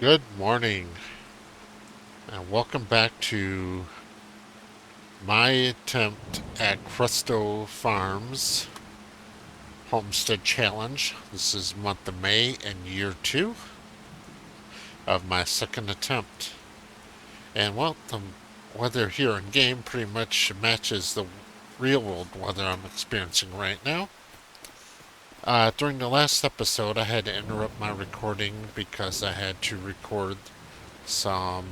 Good morning, and welcome back to my attempt at Krustoo Farms Homestead Challenge. This is month of May and year 2 of my second attempt. And well, the weather here in game pretty much matches the real world weather I'm experiencing right now. During the last episode, I had to interrupt my recording because I had to record some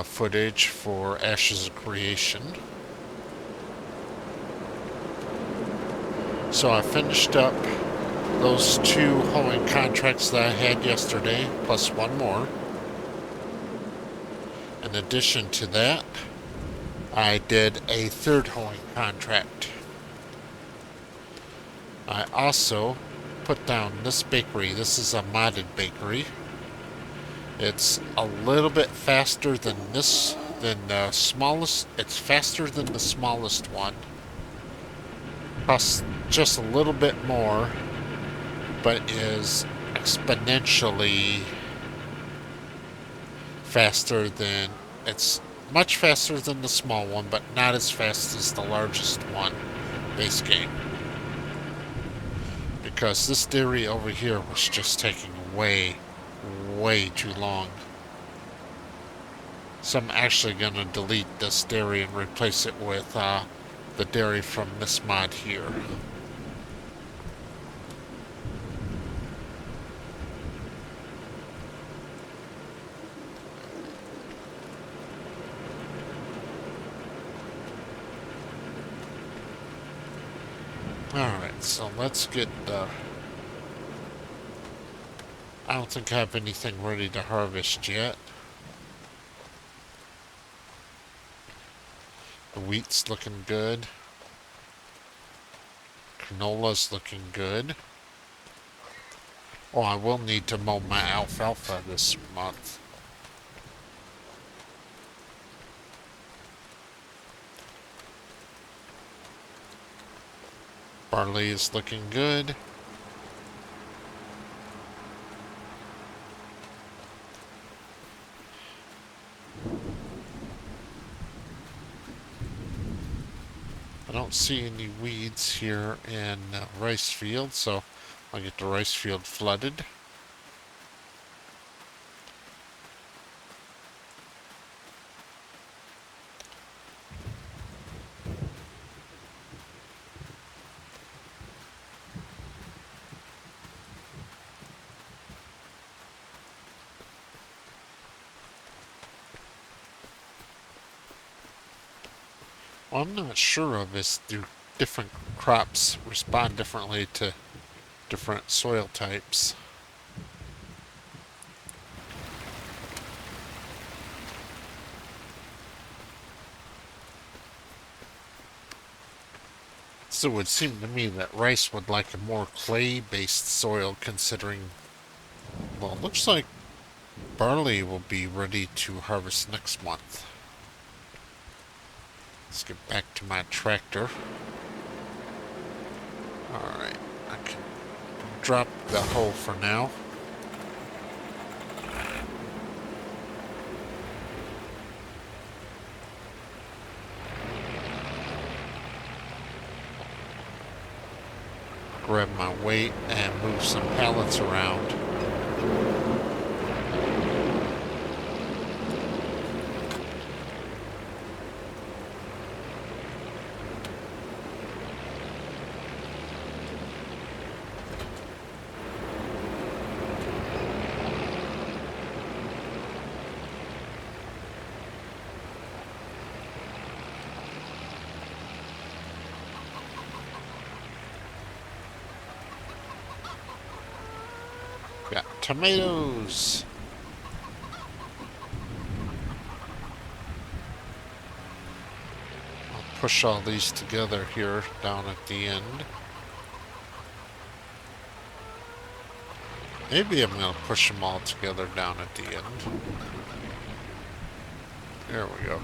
footage for Ashes of Creation. So I finished up those 2 hoeing contracts that I had yesterday, plus one more. In addition to that, I did a 3rd hoeing contract. I also put down this bakery. This is a modded bakery. It's a little bit faster than the smallest. It's faster than the smallest one. Costs just a little bit more, but is exponentially faster than, it's much faster than the small one, but not as fast as the largest one, base game. Because this dairy over here was just taking way too long. So I'm actually going to delete this dairy and replace it with the dairy from this mod here. Alright, so let's get I don't think I have anything ready to harvest yet. The wheat's looking good. Canola's looking good. Oh, I will need to mow my alfalfa this month. Barley is looking good. I don't see any weeds here in rice field, so I'll get the rice field flooded. Well, I'm not sure of this. Do different crops respond differently to different soil types? So it would seem to me that rice would like a more clay-based soil, considering, well, it looks like barley will be ready to harvest next month. Let's get back to my tractor. Alright, I can drop the hoe for now. Grab my weight and move some pallets around. Got tomatoes. I'll push all these together here down at the end. Maybe I'm going to push them all together down at the end. There we go.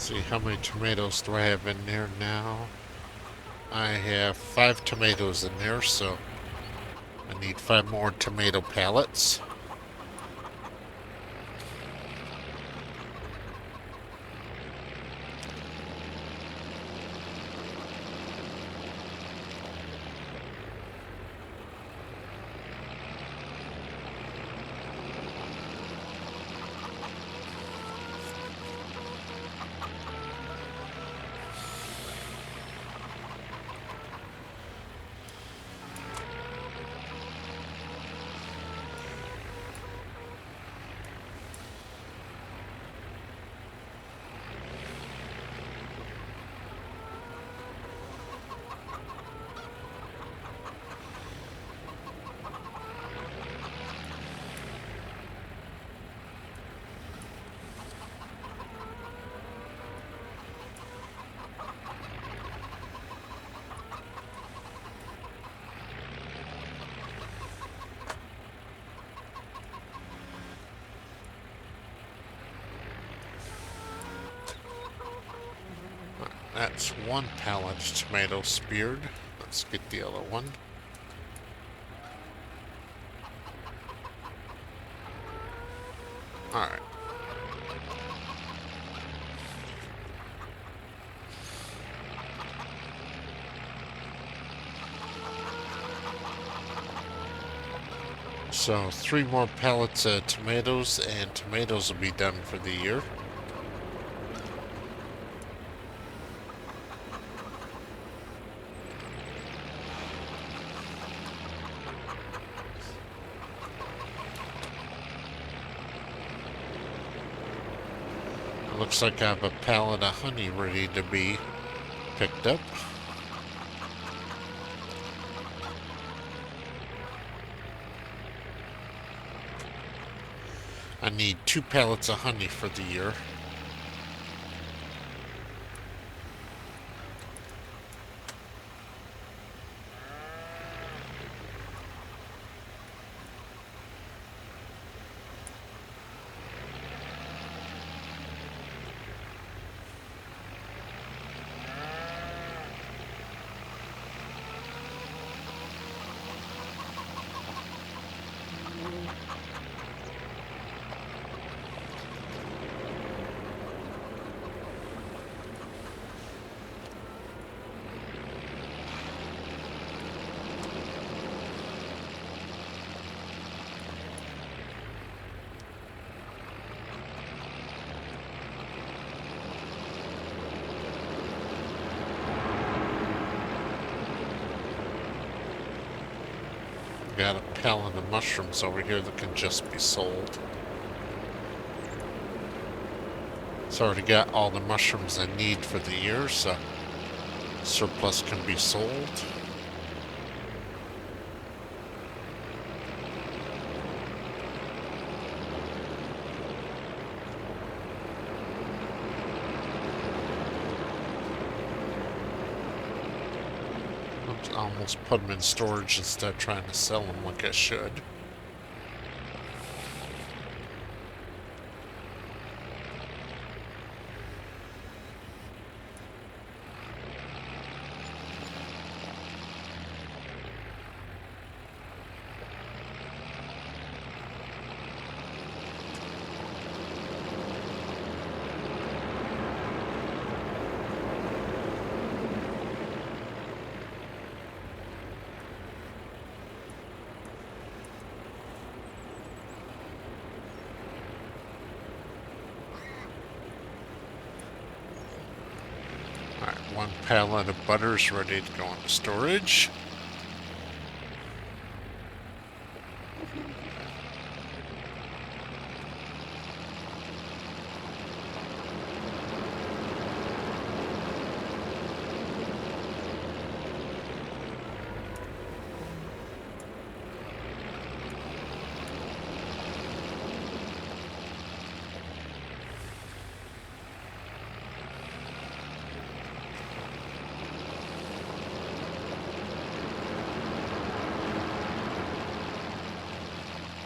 See, how many tomatoes do I have in there now? I have 5 tomatoes in there, so I need 5 more tomato pallets. That's 1 pallet of tomato speared. Let's get the other one. Alright. So 3 more pallets of tomatoes, and tomatoes will be done for the year. Looks like I have a pallet of honey ready to be picked up. I need 2 pallets of honey for the year. Got a pallet of mushrooms over here that can just be sold. So I already got all the mushrooms I need for the year, so surplus can be sold. Almost put them in storage instead of trying to sell them like I should. Alright, 1 pallet of butter is ready to go into storage.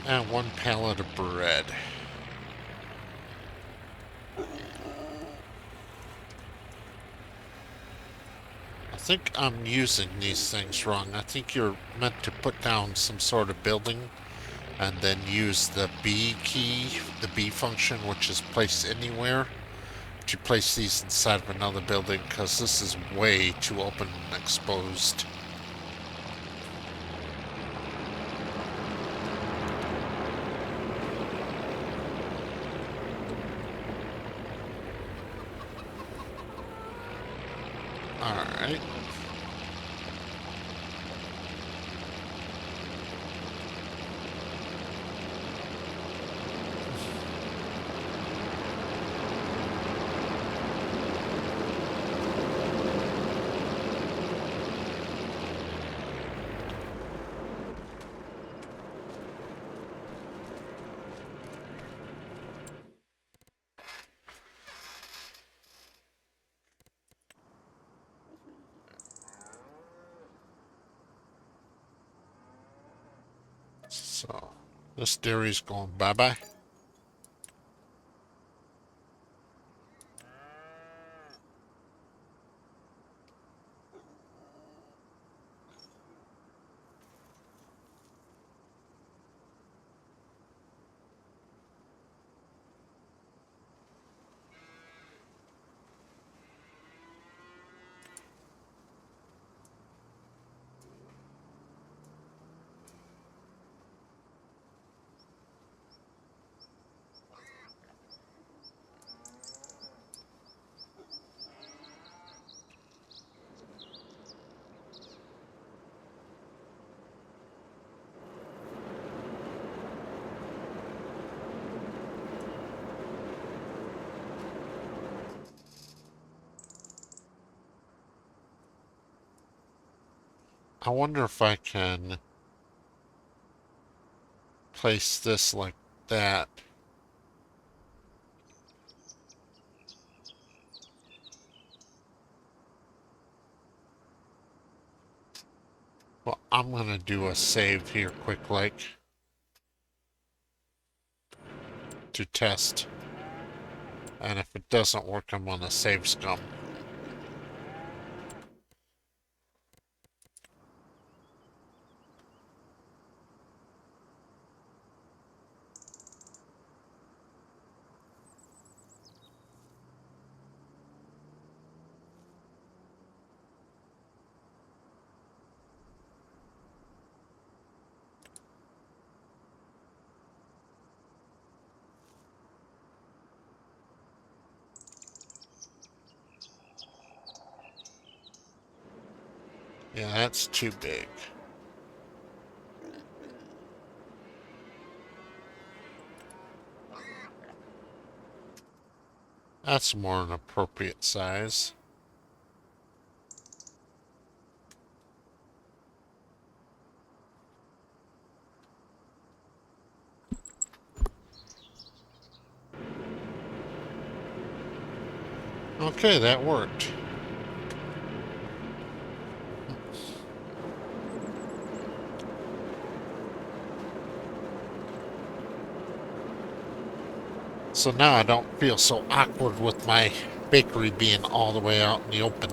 And 1 pallet of bread. I think I'm using these things wrong. I think you're meant to put down some sort of building and then use the B key, the B function, which is place anywhere, to place these inside of another building, because this is way too open and exposed. Alright. So, this dairy's going bye-bye. I wonder if I can place this like that. Well, I'm gonna do a save here quick like to test. And if it doesn't work, I'm gonna save scum. Yeah, that's too big. That's more an appropriate size. Okay, that worked. So now I don't feel so awkward with my bakery being all the way out in the open.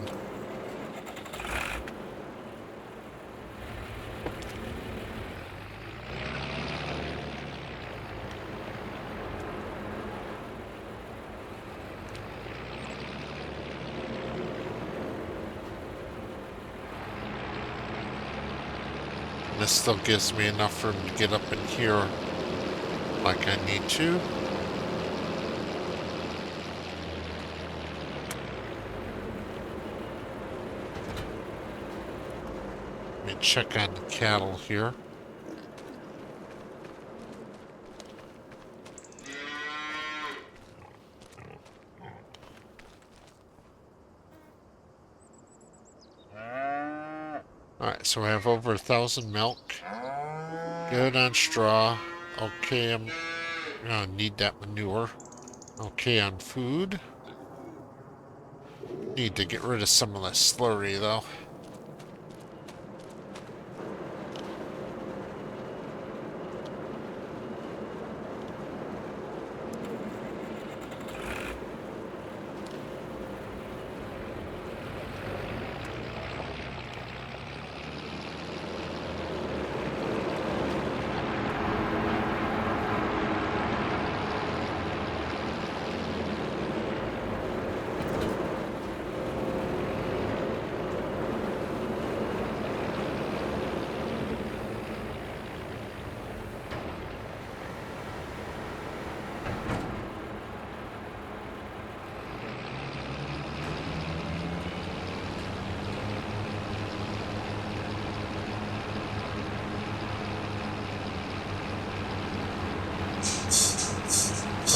This still gives me enough room to get up in here like I need to. Let me check on the cattle here. Alright, so I have over 1,000 milk. Good on straw. Okay, I'm gonna need that manure. Okay on food. Need to get rid of some of the slurry though.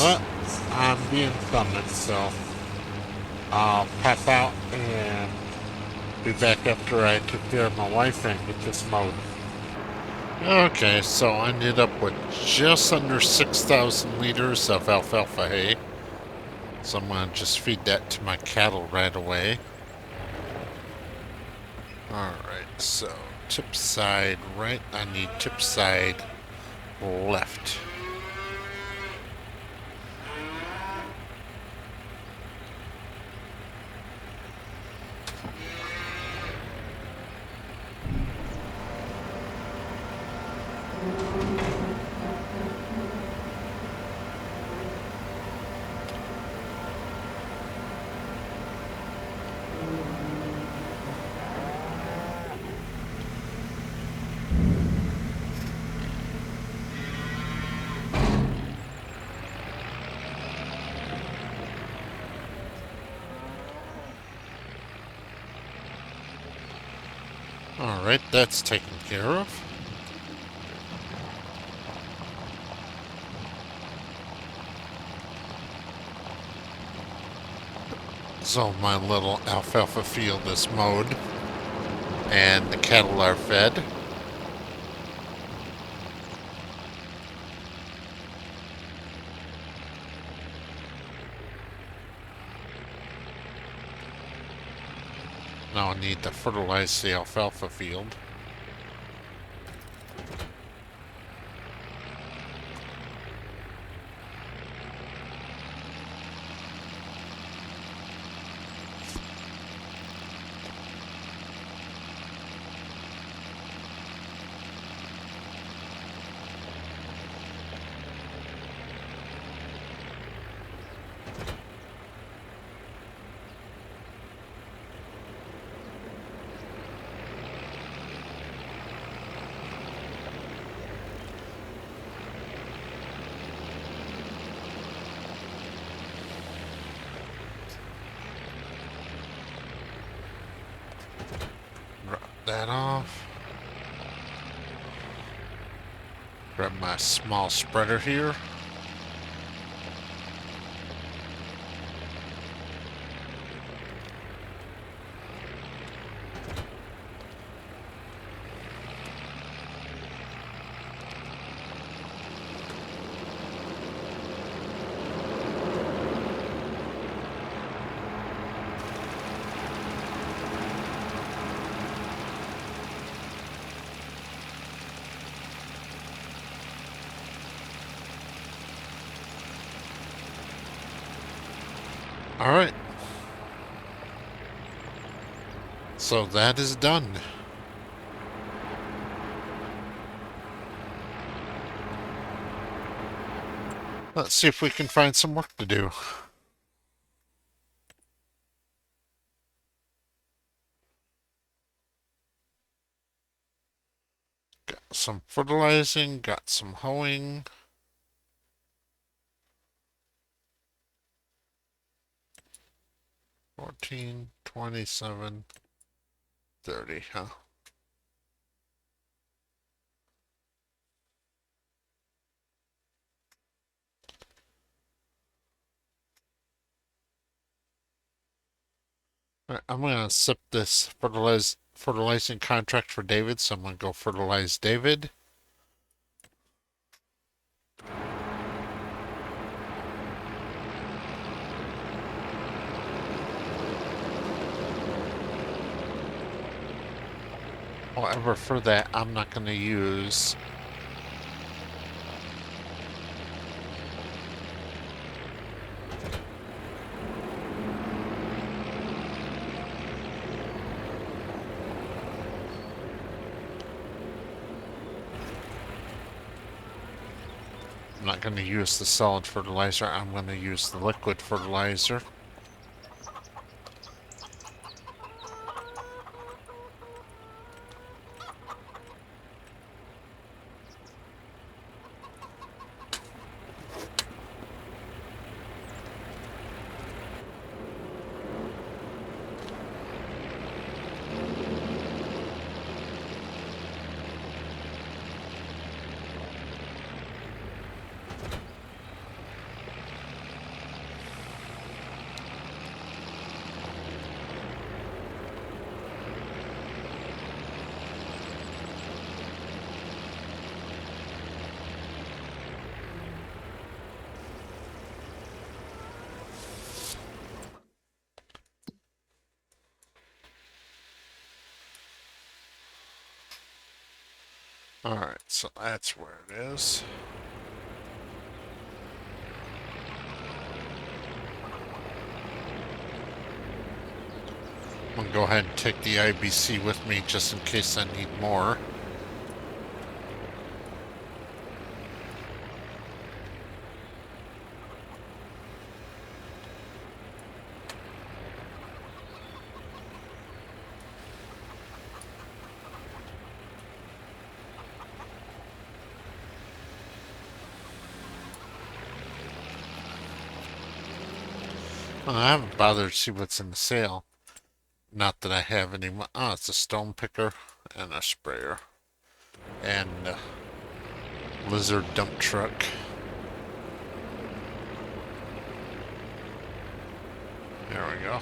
But I'm being thumbed, so I'll pop out and be back after I took care of my wife and get this mowed. Okay, so I ended up with just under 6,000 liters of alfalfa hay. So I'm going to just feed that to my cattle right away. Alright, so tip side right, I need tip side left. Alright, that's taken care of. So my little alfalfa field is mowed and the cattle are fed. Now I need to fertilize the alfalfa field. Drop that off. Grab my small spreader here. Alright. So that is done. Let's see if we can find some work to do. Got some fertilizing, got some hoeing. $14, $27, $30, huh? Alright, I'm gonna accept this fertilizing contract for David, so I'm gonna go fertilize David. However, for that, I'm not gonna use the solid fertilizer, I'm going to use the liquid fertilizer. Alright, so that's where it is. I'm gonna go ahead and take the IBC with me just in case I need more. Well, I haven't bothered to see what's in the sale. Not that I have any. Oh, it's a stone picker and a sprayer and a lizard dump truck. There we go.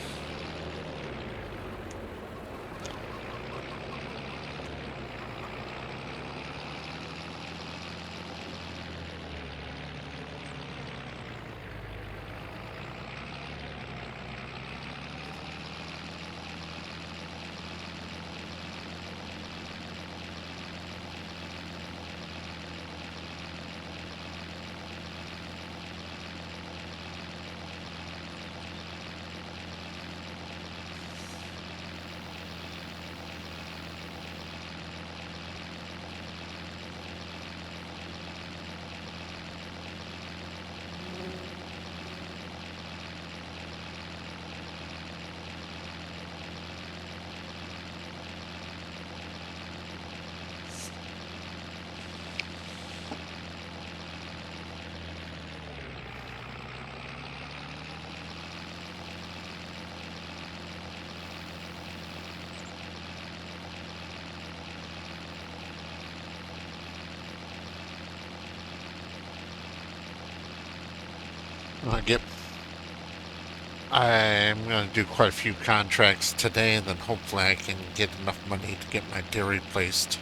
I'm gonna do quite a few contracts today, and then hopefully I can get enough money to get my dairy placed.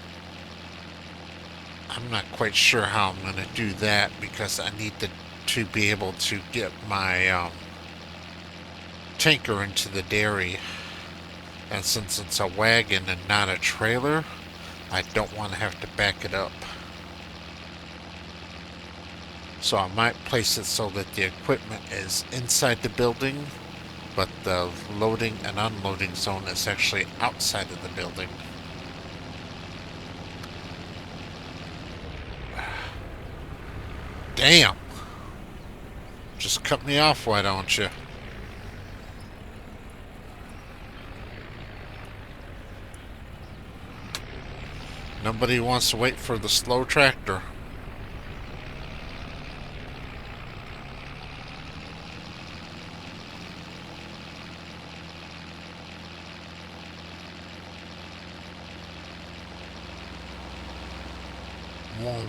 I'm not quite sure how I'm gonna do that because I need to be able to get my tanker into the dairy, and since it's a wagon and not a trailer, I don't want to have to back it up. So I might place it so that the equipment is inside the building, but the loading and unloading zone is actually outside of the building. Damn! Just cut me off, why don't you? Nobody wants to wait for the slow tractor. Whoa.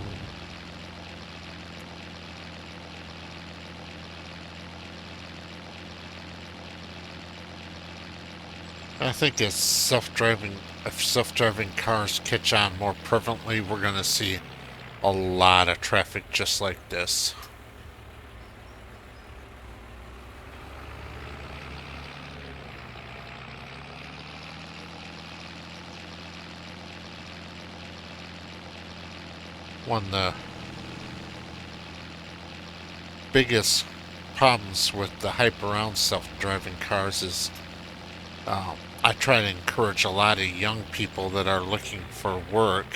I think as self-driving cars catch on more prevalently, we're going to see a lot of traffic just like this. One of the biggest problems with the hype around self-driving cars is I try to encourage a lot of young people that are looking for work,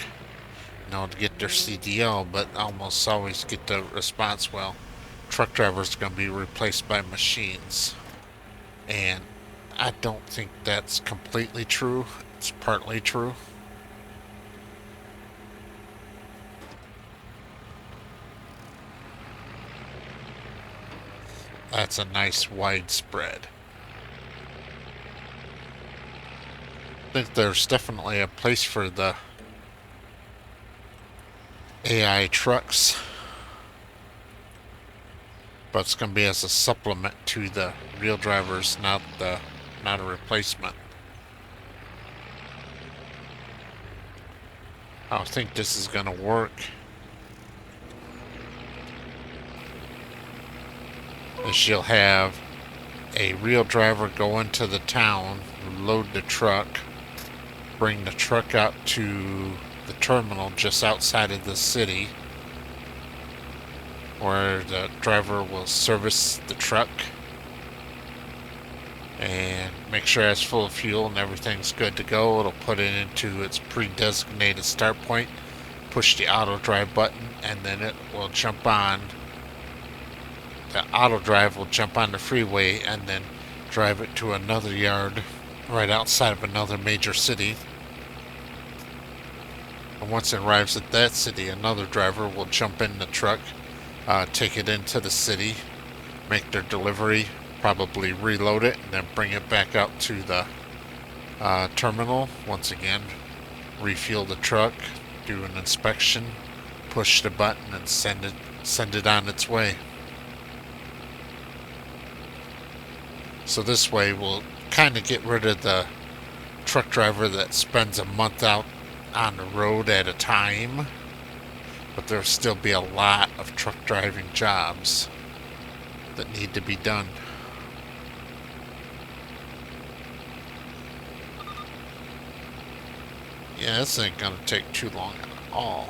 to get their CDL, but almost always get the response, well, truck drivers are going to be replaced by machines. And I don't think that's completely true. It's partly true. That's a nice widespread. I think there's definitely a place for the AI trucks, but it's going to be as a supplement to the real drivers, not a replacement. I think this is going to work. Is you'll have a real driver go into the town, load the truck, bring the truck out to the terminal just outside of the city, where the driver will service the truck and make sure it's full of fuel and everything's good to go. It'll put it into its pre-designated start point, push the auto drive button, and then it will jump on. The auto drive will jump on the freeway and then drive it to another yard right outside of another major city. And once it arrives at that city, another driver will jump in the truck, take it into the city, make their delivery, probably reload it, and then bring it back out to the terminal. Once again, refuel the truck, do an inspection, push the button, and send it on its way. So this way we'll kind of get rid of the truck driver that spends a month out on the road at a time, but there'll still be a lot of truck driving jobs that need to be done. Yeah, this ain't gonna take too long at all.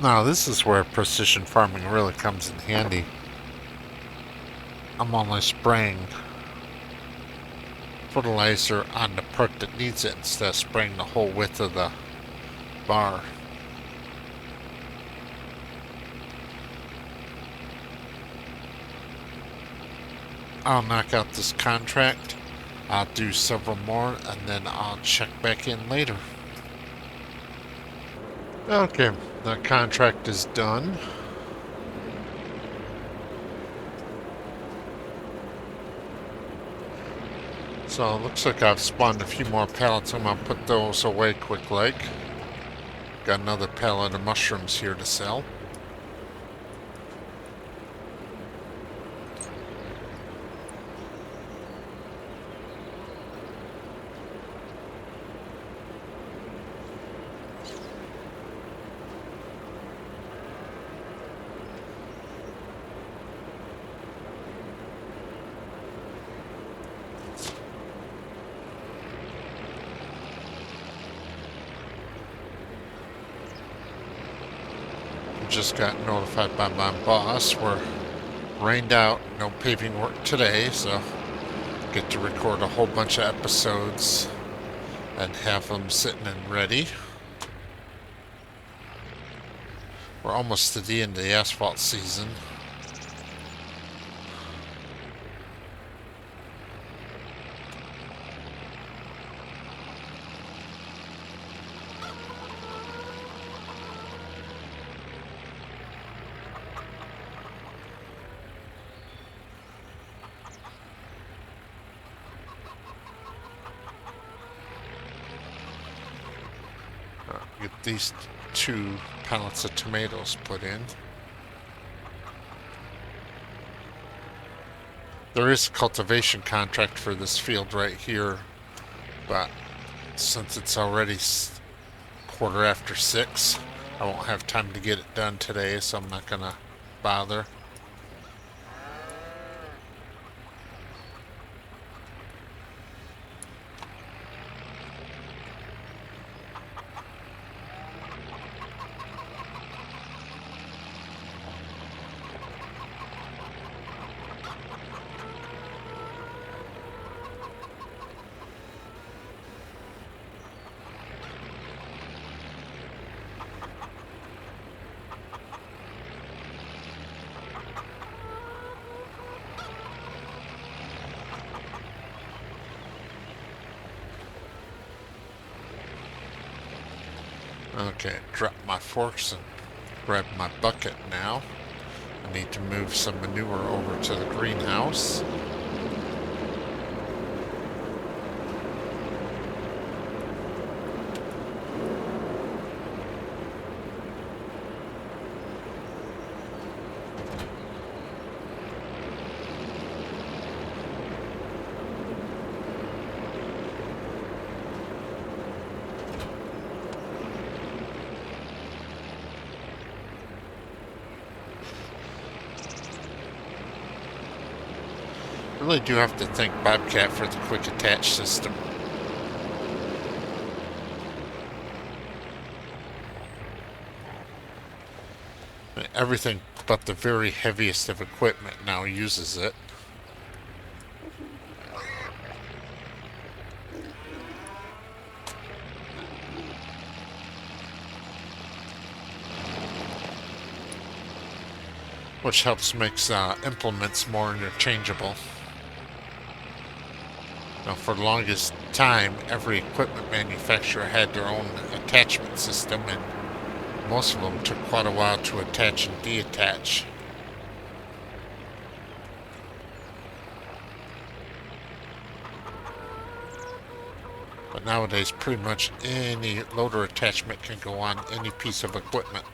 Now this is where precision farming really comes in handy. I'm only spraying fertilizer on the part that needs it instead of spraying the whole width of the bar. I'll knock out this contract, I'll do several more, and then I'll check back in later. Okay, the contract is done. So it looks like I've spawned a few more pallets. I'm gonna put those away quick like. Got another pallet of mushrooms here to sell. Just got notified by my boss. We're rained out, no paving work today, so get to record a whole bunch of episodes and have them sitting and ready. We're almost to the end of the asphalt season. Get these 2 pallets of tomatoes put in. There is a cultivation contract for this field right here, but since it's already 6:15, I won't have time to get it done today, so I'm not gonna bother. Okay, drop my forks and grab my bucket now. I need to move some manure over to the greenhouse. Really do have to thank Bobcat for the quick attach system. Everything but the very heaviest of equipment now uses it. Which helps makes implements more interchangeable. Now, for the longest time, every equipment manufacturer had their own attachment system, and most of them took quite a while to attach and deattach. But nowadays, pretty much any loader attachment can go on any piece of equipment.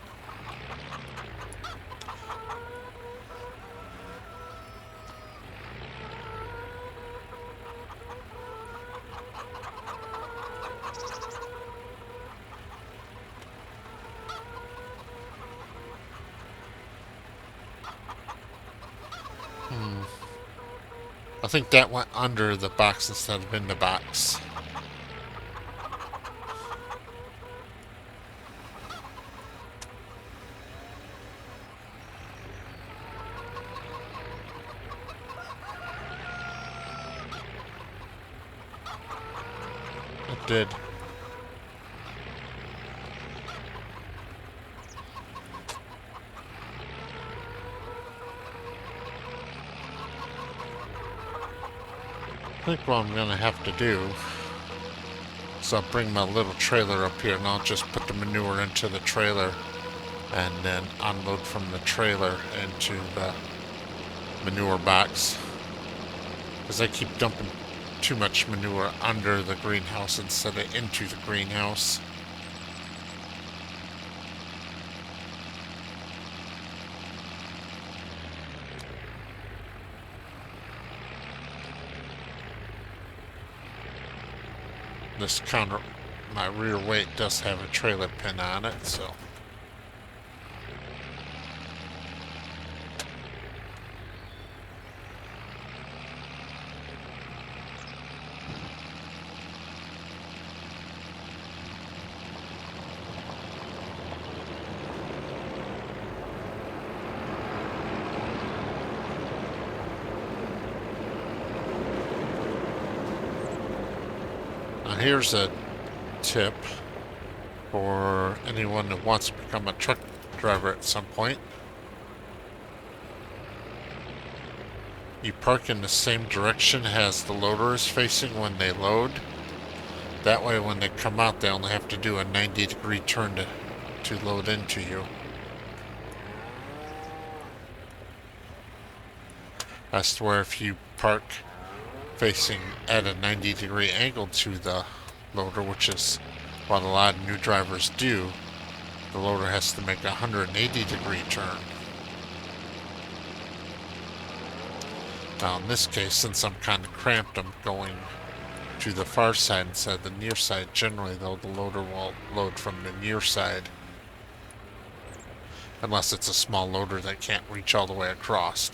I think that went under the box instead of in the box. It did. I think what I'm going to have to do is I'll bring my little trailer up here and I'll just put the manure into the trailer and then unload from the trailer into the manure box. Because I keep dumping too much manure under the greenhouse instead of into the greenhouse. This counter, my rear weight does have a trailer pin on it, so. Here's a tip for anyone that wants to become a truck driver at some point. You park in the same direction as the loader is facing when they load. That way when they come out, they only have to do a 90-degree turn to load into you. That's where if you park facing at a 90-degree angle to the loader, which is what a lot of new drivers do, the loader has to make a 180-degree turn. Now in this case, since I'm kind of cramped, I'm going to the far side instead of the near side. Generally though, the loader will load from the near side, unless it's a small loader that can't reach all the way across.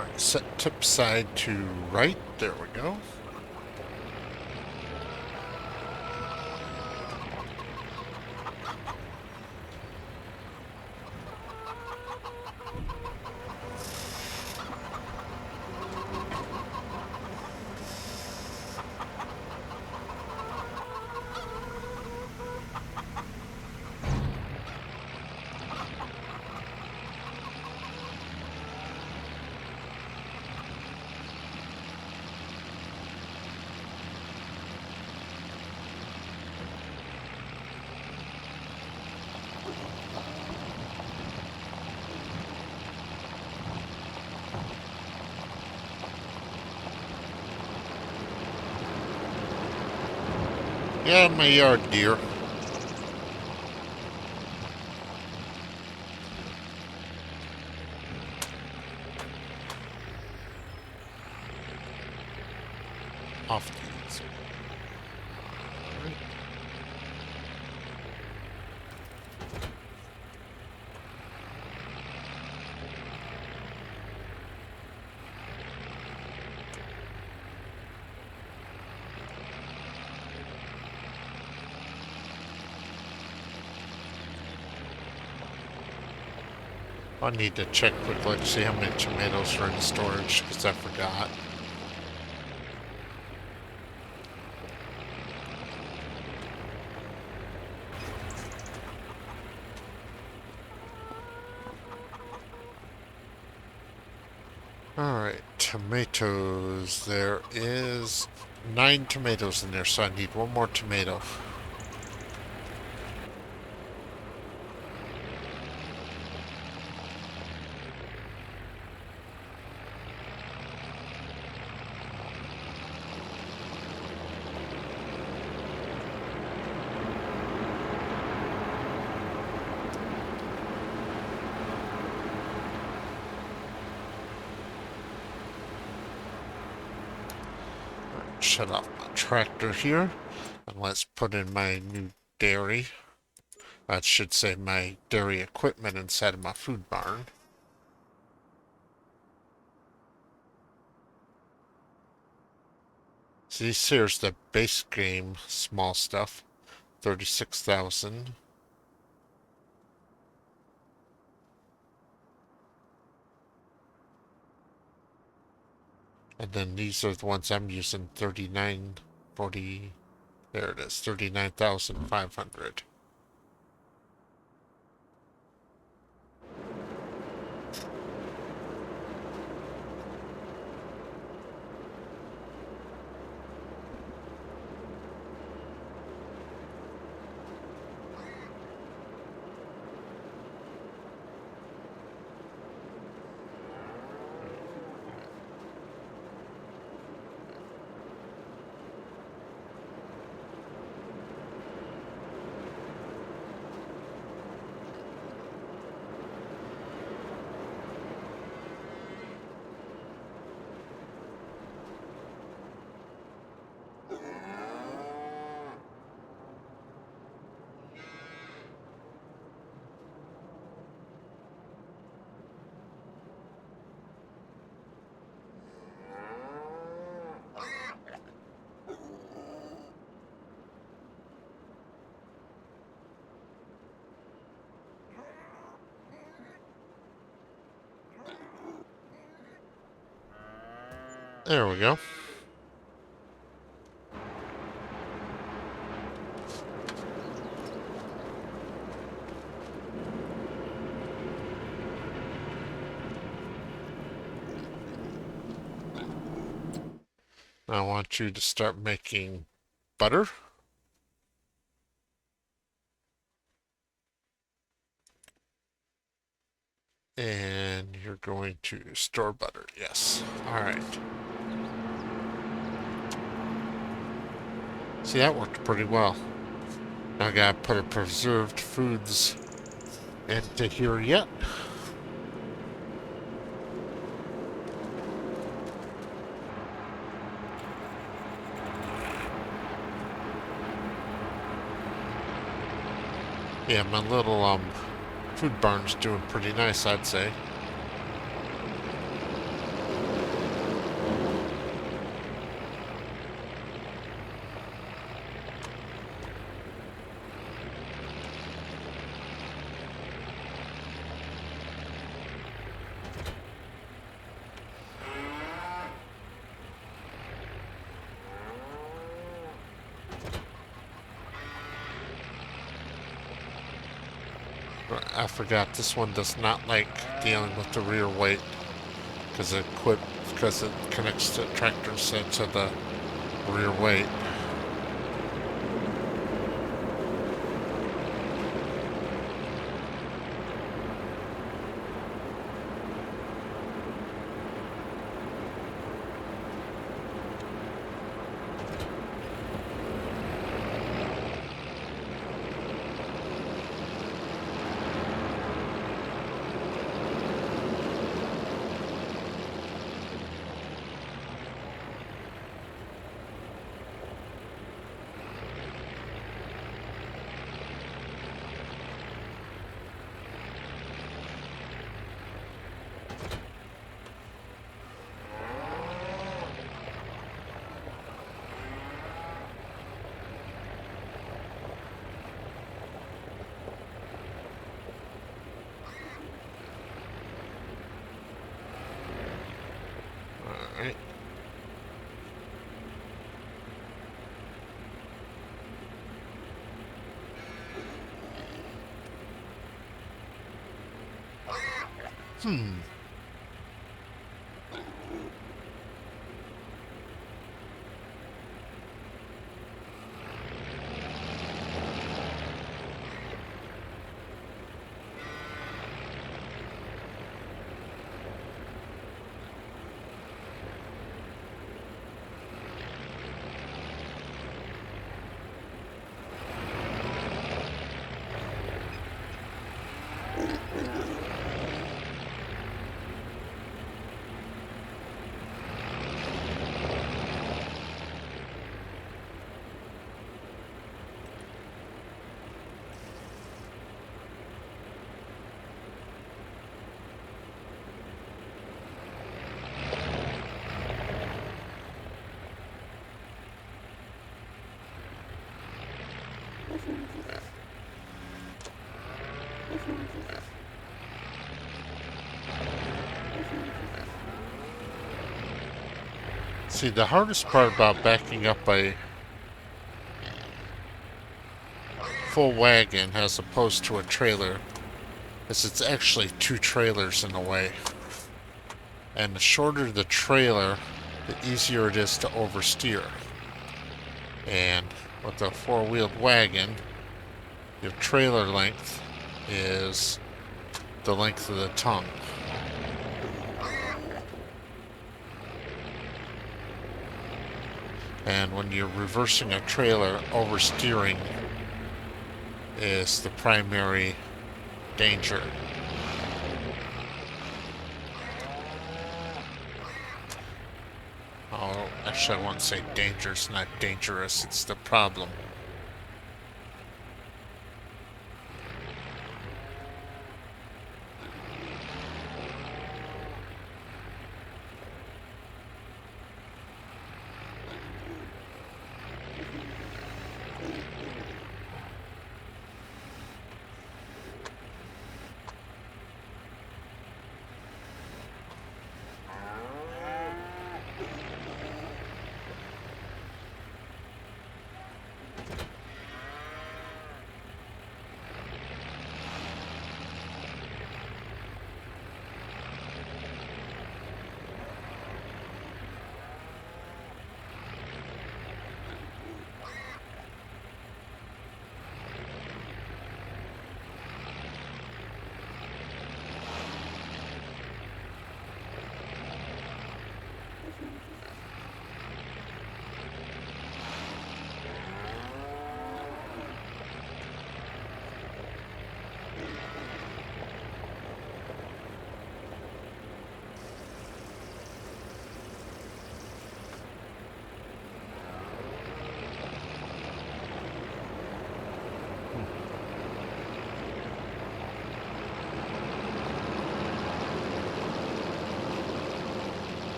Alright, set tip side to right. There we go. Yeah, my yard, dear. Off these. Alright. I need to check quickly to see how many tomatoes are in storage, because I forgot. Alright, tomatoes. There is 9 tomatoes in there, so I need one more tomato. Shut off my tractor here, and let's put in my new dairy. I should say my dairy equipment inside of my food barn. So here's the base game small stuff. 36,000. And then these are the ones I'm using, 3940. There it is, 39,500. There we go. I want you to start making butter. And you're going to store butter. Yes. All right. See, that worked pretty well. Now I gotta put a preserved foods into here yet. Yeah, my little food barn's doing pretty nice, I'd say. I forgot this one does not like dealing with the rear weight because it connects the tractor set to the rear weight. Alright. Hmm. See, the hardest part about backing up a full wagon as opposed to a trailer is it's actually two trailers in a way. And the shorter the trailer, the easier it is to oversteer. And with a four-wheeled wagon, your trailer length is the length of the tongue. And when you're reversing a trailer, oversteering is the primary danger. Oh, actually I won't say danger, it's not dangerous, it's the problem.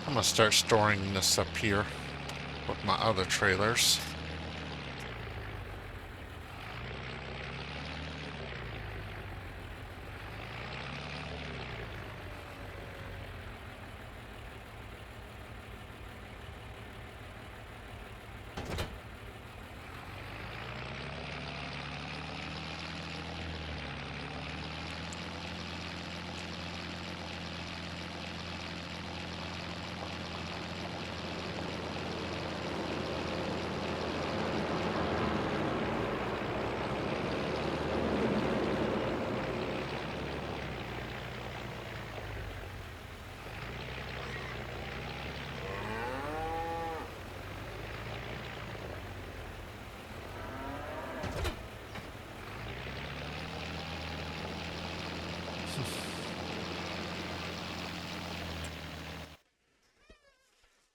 I'm gonna start storing this up here with my other trailers.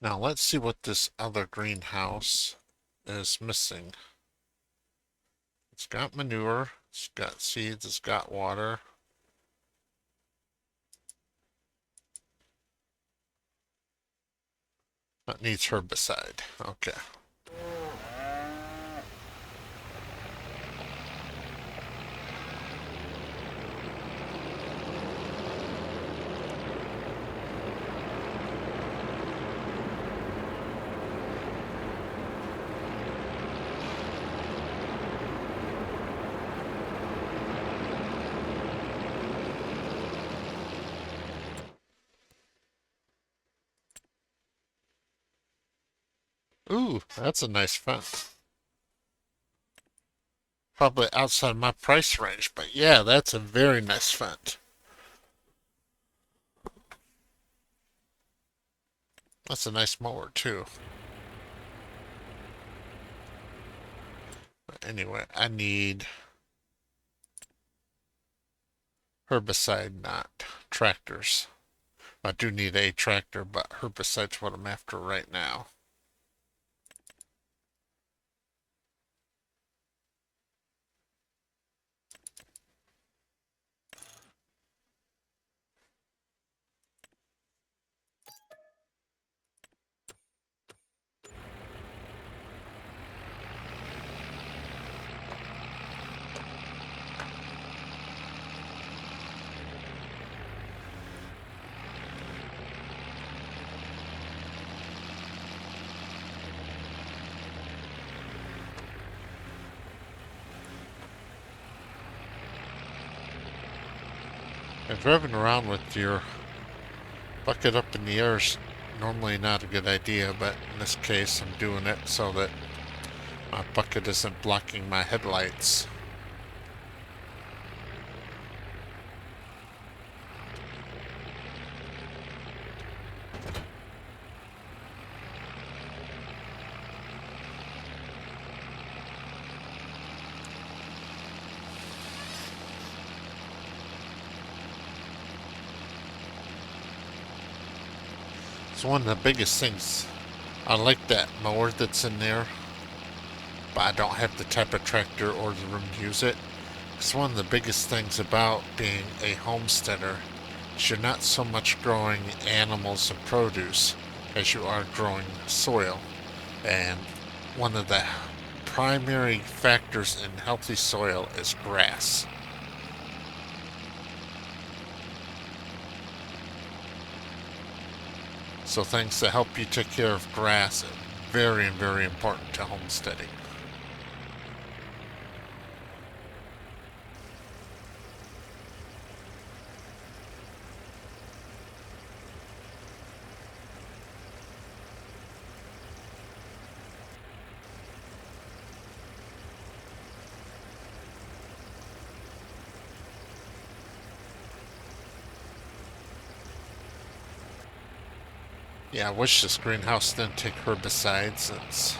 Now let's see what this other greenhouse is missing. It's got manure, it's got seeds, it's got water. That needs herbicide. Okay. Ooh, that's a nice fence. Probably outside my price range, but yeah, that's a very nice fence. That's a nice mower too. But anyway, I need herbicide, not tractors. I do need a tractor, but herbicide's what I'm after right now. And driving around with your bucket up in the air is normally not a good idea, but in this case I'm doing it so that my bucket isn't blocking my headlights. It's one of the biggest things. I like that mower that's in there, but I don't have the type of tractor or the room to use it. It's one of the biggest things about being a homesteader is you're not so much growing animals and produce as you are growing soil. And one of the primary factors in healthy soil is grass. So things that help you take care of grass are very, very important to homesteading. Yeah, I wish this greenhouse didn't take herbicides, since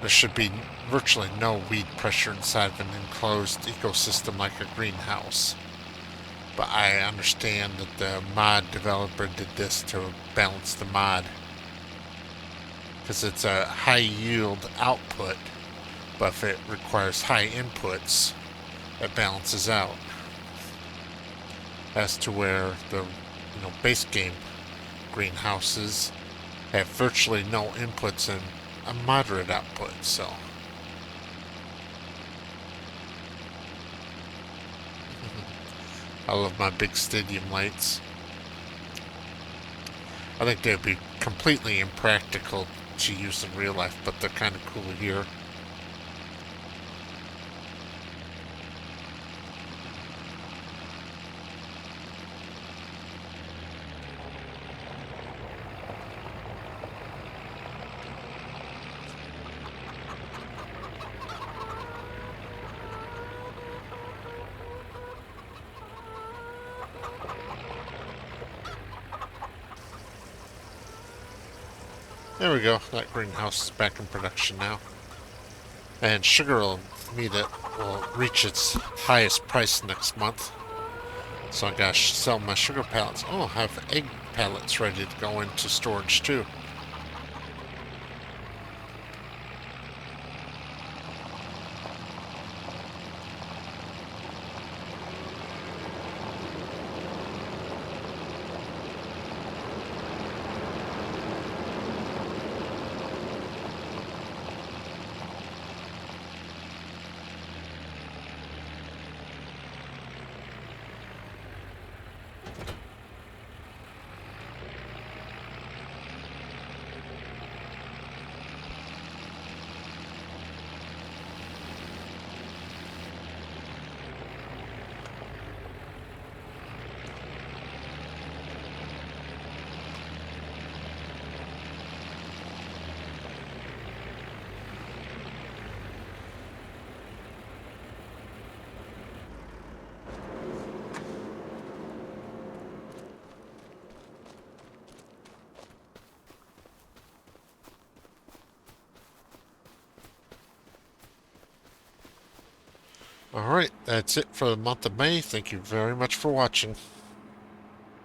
there should be virtually no weed pressure inside of an enclosed ecosystem like a greenhouse. But I understand that the mod developer did this to balance the mod, because it's a high yield output, but if it requires high inputs, it balances out. As to where the base game greenhouses have virtually no inputs and a moderate output, so I love my big stadium lights. I think they'd be completely impractical to use in real life, but they're kind of cool here. There we go. That greenhouse is back in production now. And sugar will reach its highest price next month. So I gotta sell my sugar pallets. Oh, I have egg pallets ready to go into storage too. Alright, that's it for the month of May. Thank you very much for watching.